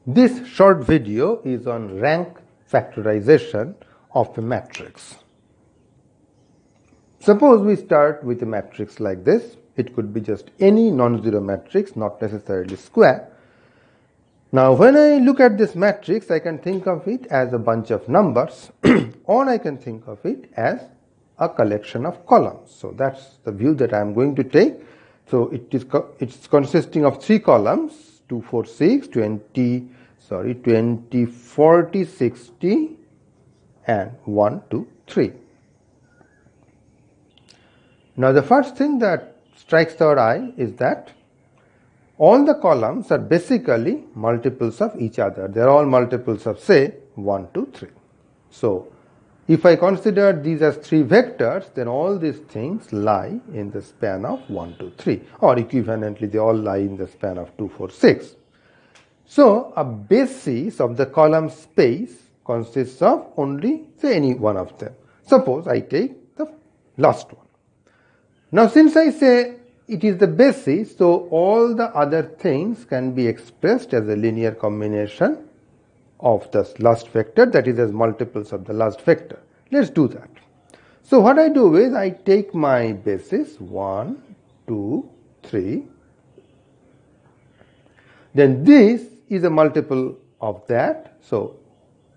This short video is on rank factorization of a matrix. Suppose we start with a matrix like this. It could be just any non-zero matrix, not necessarily square. Now, when I look at this matrix, I can think of it as a bunch of numbers or I can think of it as a collection of columns. So that's the view that I am going to take. So it's consisting of three columns, 2, 4, 6, 20, 40, 60 and 1, 2, 3. Now the first thing that strikes our eye is that all the columns are basically multiples of each other. They are all multiples of, say, 1, 2, 3. So if I consider these as three vectors, then all these things lie in the span of 1, 2, 3, or equivalently they all lie in the span of 2, 4, 6. So a basis of the column space consists of only, say, any one of them. Suppose I take the last one. Now since I say it is the basis, so all the other things can be expressed as a linear combination of the last vector, that is as multiples of the last vector. Let's do that. So what I do is I take my basis 1, 2, 3. Then this is a multiple of that. So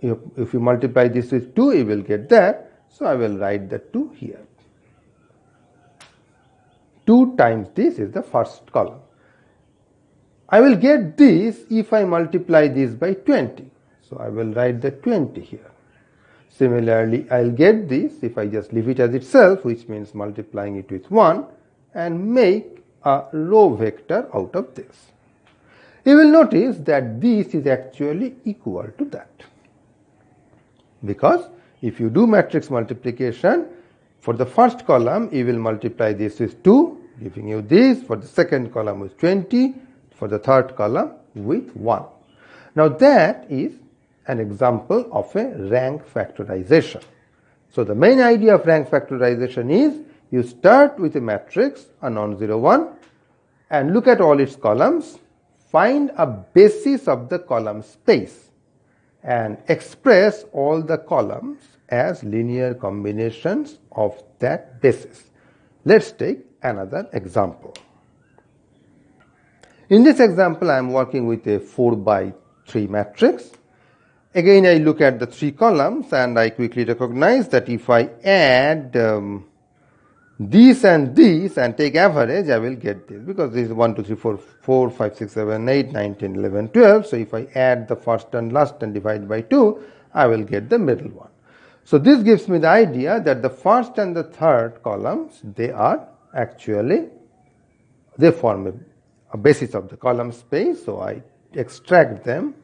if you multiply this with 2, you will get that. So I will write the 2 here. 2 times this is the first column. I will get this if I multiply this by 20. So I will write the 20 here. Similarly, I will get this if I just leave it as itself, which means multiplying it with 1 and make a row vector out of this. You will notice that this is actually equal to that. Because if you do matrix multiplication, for the first column, you will multiply this with 2, giving you this. For the second column with 20. For the third column with 1. Now that is an example of a rank factorization. So the main idea of rank factorization is you start with a matrix, a non-zero one, and look at all its columns, find a basis of the column space, and express all the columns as linear combinations of that basis. Let's take another example. In this example, I am working with a 4 by 3 matrix. Again, I look at the 3 columns and I quickly recognize that if I add these and these and take average, I will get this, because this is 1, 2, 3, 4, 5, 6, 7, 8, 9, 10, 11, 12. So if I add the first and last and divide by 2, I will get the middle one. So this gives me the idea that the first and the third columns, they form a basis of the column space. So I extract them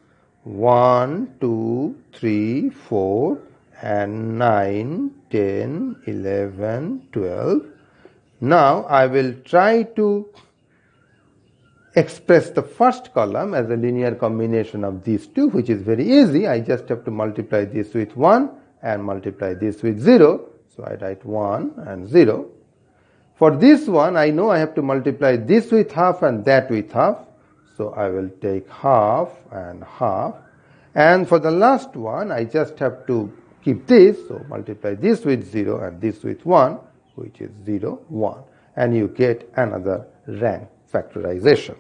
1, 2, 3, 4 and 9, 10, 11, 12. Now I will try to express the first column as a linear combination of these two, which is very easy. I just have to multiply this with 1 and multiply this with 0. So I write 1 and 0. For this one, I know I have to multiply this with half and that with half. So I will take half and half. And for the last one, I just have to keep this. So multiply this with 0 and this with 1, which is 0, 1. And you get another rank factorization.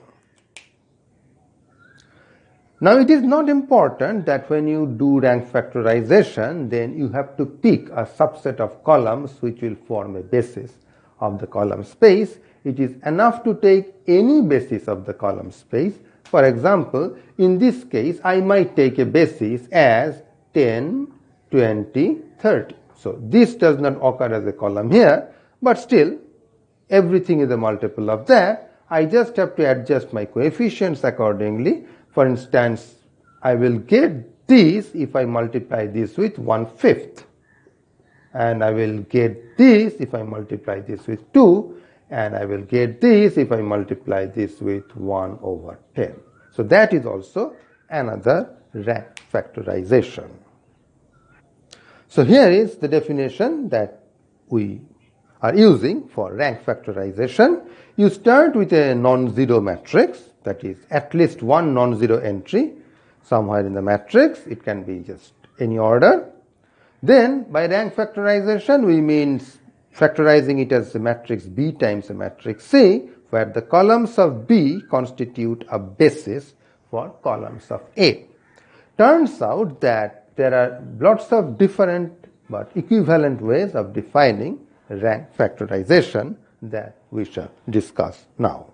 Now it is not important that when you do rank factorization, then you have to pick a subset of columns which will form a basis of the column space. It is enough to take any basis of the column space. For example, in this case, I might take a basis as 10, 20, 30. So this does not occur as a column here, but still everything is a multiple of that. I just have to adjust my coefficients accordingly. For instance, I will get this if I multiply this with 1/5. And I will get this if I multiply this with 2. And I will get this if I multiply this with 1/10. So that is also another rank factorization. So here is the definition that we are using for rank factorization. You start with a non-zero matrix, that is at least one non-zero entry. somewhere in the matrix. It can be just any order. Then by rank factorization, we mean factorizing it as a matrix B times a matrix C, where the columns of B constitute a basis for columns of A. Turns out that there are lots of different but equivalent ways of defining rank factorization that we shall discuss now.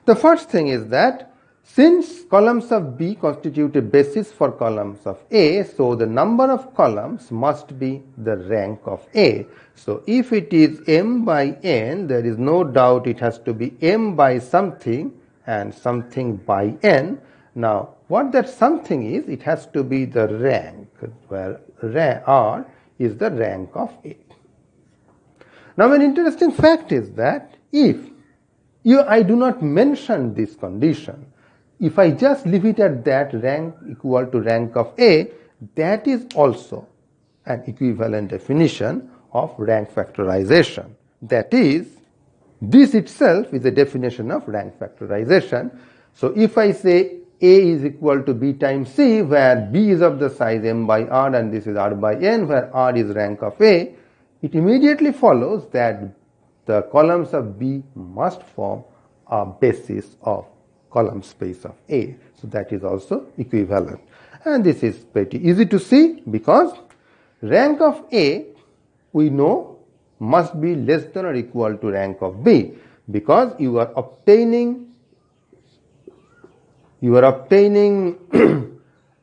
The first thing is that since columns of B constitute a basis for columns of A, so the number of columns must be the rank of A. So if it is m by n, there is no doubt it has to be m by something and something by n. Now, what that something is, it has to be the rank, where R is the rank of A. Now, an interesting fact is that if I do not mention this condition, if I just leave it at that, rank equal to rank of A, that is also an equivalent definition of rank factorization. That is, this itself is a definition of rank factorization. So if I say A is equal to B times C, where B is of the size m by R and this is R by n, where R is rank of A, it immediately follows that the columns of B must form a basis of column space of A. So that is also equivalent. And this is pretty easy to see because rank of A, we know, must be less than or equal to rank of B, because you are obtaining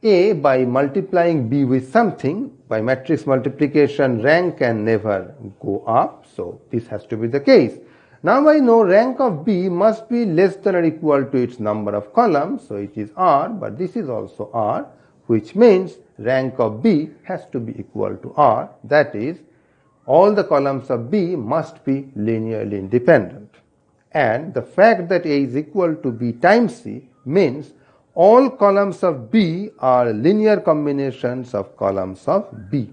A by multiplying B with something. By matrix multiplication, rank can never go up, so this has to be the case. Now I know rank of B must be less than or equal to its number of columns, so it is R, but this is also R, which means rank of B has to be equal to R. That is, all the columns of B must be linearly independent. And the fact that A is equal to B times C means all columns of B are linear combinations of columns of B,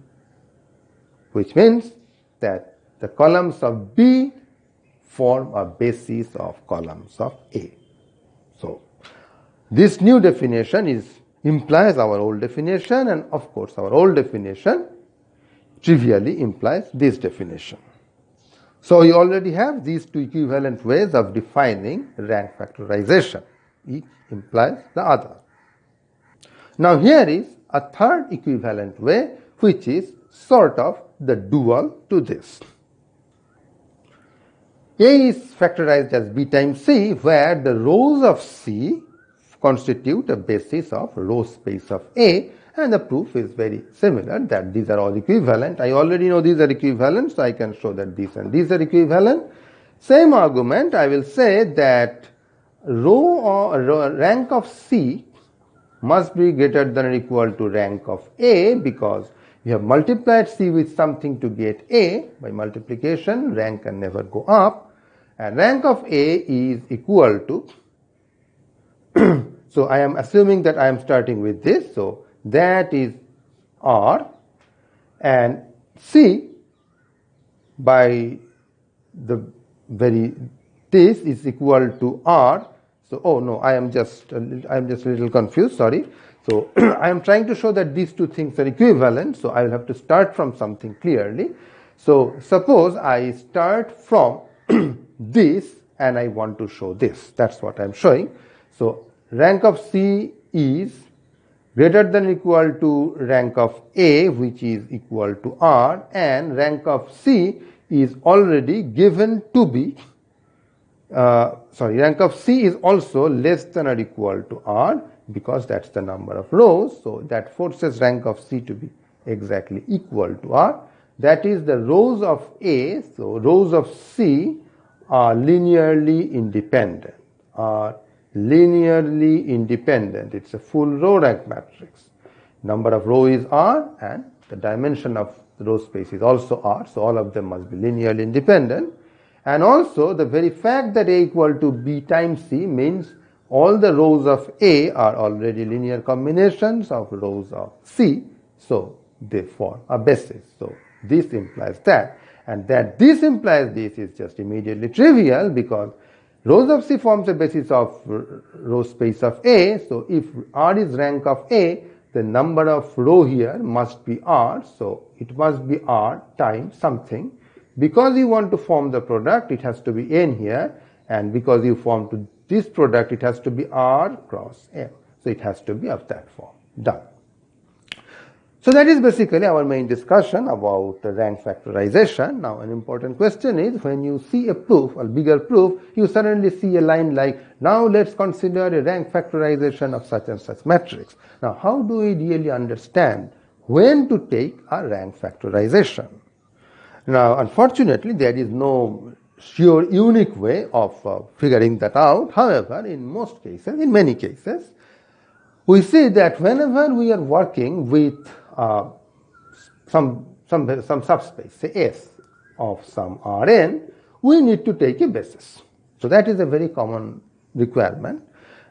which means that the columns of B form a basis of columns of A. So this new definition implies our old definition, and of course our old definition trivially implies this definition. So you already have these two equivalent ways of defining rank factorization. Each implies the other. Now here is a third equivalent way, which is sort of the dual to this. A is factorized as B times C, where the rows of C constitute a basis of row space of A, and the proof is very similar, that these are all equivalent. I already know these are equivalent, so I can show that these and these are equivalent. Same argument, I will say that rank of C must be greater than or equal to rank of A, because you have multiplied C with something to get A. By multiplication, rank can never go up, and rank of A is equal to so I am assuming that I am starting with this, so that is R, and C by the very this is equal to R. So I am just a little confused, sorry. So I am trying to show that these two things are equivalent, so I will have to start from something clearly. So suppose I start from this and I want to show this. That's what I am showing. So rank of C is greater than or equal to rank of A, which is equal to R, and rank of C is already given to be rank of C is also less than or equal to R, because that's the number of rows. So that forces rank of C to be exactly equal to R. That is the rows of A. So rows of C are linearly independent. It's a full row rank matrix. Number of row is R, and the dimension of the row space is also R. So all of them must be linearly independent. And also the very fact that A equal to B times C means all the rows of A are already linear combinations of rows of C, so they form a basis. So this implies that, and that this implies this is just immediately trivial, because Rows of C forms a basis of row space of A. So if R is rank of A, the number of row here must be R. So it must be R times something. Because you want to form the product, it has to be N here. And because you form to this product, it has to be R cross M. So it has to be of that form. Done. So that is basically our main discussion about rank factorization. Now an important question is, when you see a proof, a bigger proof, you suddenly see a line like, now let's consider a rank factorization of such and such matrix. Now how do we really understand when to take a rank factorization? Now unfortunately there is no sure unique way of figuring that out. However, in most cases, in many cases, we see that whenever we are working with some subspace, say S of some Rn, we need to take a basis. So that is a very common requirement.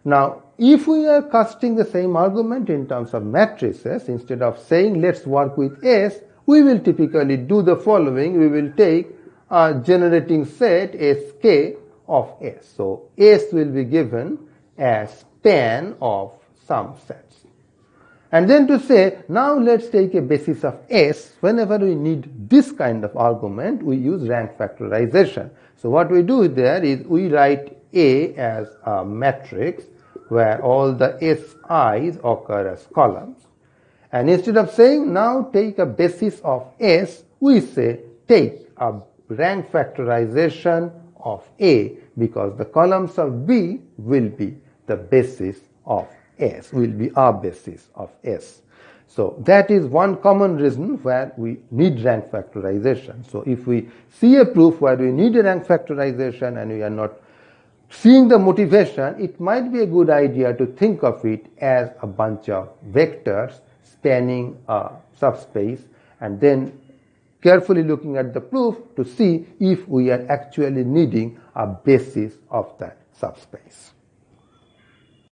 Now, if we are casting the same argument in terms of matrices, instead of saying let's work with S, we will typically do the following. We will take a generating set Sk of S. So S will be given as span of some sets. And then to say, now let's take a basis of S, whenever we need this kind of argument, we use rank factorization. So what we do there is we write A as a matrix where all the SI's occur as columns. And instead of saying, now take a basis of S, we say, take a rank factorization of A, because the columns of B will be the basis of S, will be our basis of S. So that is one common reason where we need rank factorization. So if we see a proof where we need a rank factorization and we are not seeing the motivation, it might be a good idea to think of it as a bunch of vectors spanning a subspace, and then carefully looking at the proof to see if we are actually needing a basis of that subspace.